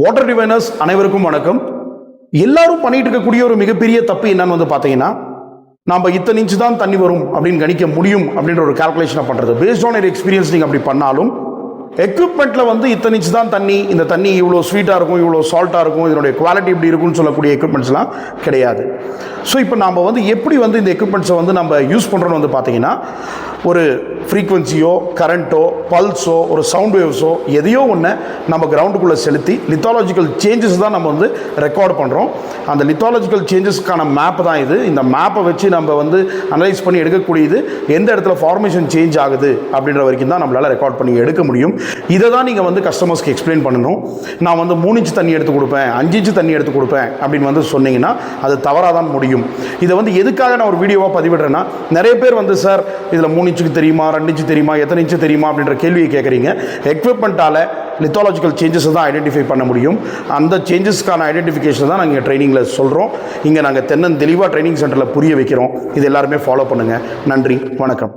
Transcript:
Water டிவைனர்ஸ் அனைவருக்கும் வணக்கம். எல்லாரும் பண்ணிட்டு இருக்கக்கூடிய ஒரு மிகப்பெரிய தப்பு என்னன்னு பார்த்தீங்கன்னா, நம்ம இத்தனை இன்ச்சு தான் தண்ணி வரும் அப்படின்னு கணிக்க முடியும் அப்படின்ற ஒரு கால்குலேஷனை பண்ணுறது. பேஸ்ட் ஆன் எக்ஸ்பீரியன்ஸ் நீங்கள் அப்படி பண்ணாலும் எக்யூப்மெண்ட்டில் இத்தனை இன்ச்சு தான் தண்ணி, இந்த தண்ணி இவ்வளோ ஸ்வீட்டாக இருக்கும், இவ்வளோ சால்ட்டாக இருக்கும், இதனுடைய குவாலிட்டி இப்படி இருக்கும்னு சொல்லக்கூடிய எக்யூப்மெண்ட்ஸ்லாம் கிடையாது. ஸோ இப்போ நம்ம எப்படி இந்த எக்யூப்மெண்ட்ஸை நம்ம யூஸ் பண்ணுறோன்னு பார்த்தீங்கன்னா, ஒரு ஃப்ரீக்வன்சியோ கரண்ட்டோ பல்ஸோ ஒரு சவுண்ட் வேவ்ஸோ எதையோ ஒன்று நம்ம கிரவுண்டுக்குள்ளே செலுத்தி லித்தாலஜிக்கல் சேஞ்சஸ் தான் நம்ம ரெக்கார்ட் பண்ணுறோம். அந்த லித்தாலஜிக்கல் சேஞ்சஸ்க்கான மேப் தான் இது. இந்த மேப்பை வச்சு நம்ம அனலைஸ் பண்ணி எடுக்கக்கூடியது எந்த இடத்துல ஃபார்மேஷன் சேஞ்ச் ஆகுது அப்படின்ற வரைக்கும் தான் நம்மளால் ரெக்கார்ட் பண்ணி எடுக்க முடியும். இதை தான் நீங்கள் கஸ்டமர்ஸ்க்கு எக்ஸ்பிளைன் பண்ணணும். நான் 3 இன்ச்சு தண்ணி எடுத்து கொடுப்பேன், 5 இன்ச்சு தண்ணி எடுத்து கொடுப்பேன் அப்படின்னு சொன்னீங்கன்னா அது தவறாக தான் முடியும். இதை எதுக்காக நான் ஒரு வீடியோவாக பதிவிடுறேன்னா, நிறைய பேர் சார் இதில் 3 இன்ச்சுக்கு தெரியுமா, 2 இன்ச்சு தெரியுமா, எத்தனை இன்ச்சு தெரியுமா அப்படின்ற கேள்வியை கேட்குறீங்க. எக்யூப்மெண்ட்டால் லித்தாலஜிக்கல் சேஞ்சஸை தான் ஐடென்டிஃபை பண்ண முடியும். அந்த சேஞ்சஸ்க்கான ஐடென்டிஃபிகேஷன் தான் நாங்கள் ட்ரைனிங்கில் சொல்கிறோம். இங்கே நாங்கள் தெளிவாக ட்ரைனிங் சென்டரில் புரிய வைக்கிறோம். இது எல்லாருமே ஃபாலோ பண்ணுங்கள். நன்றி, வணக்கம்.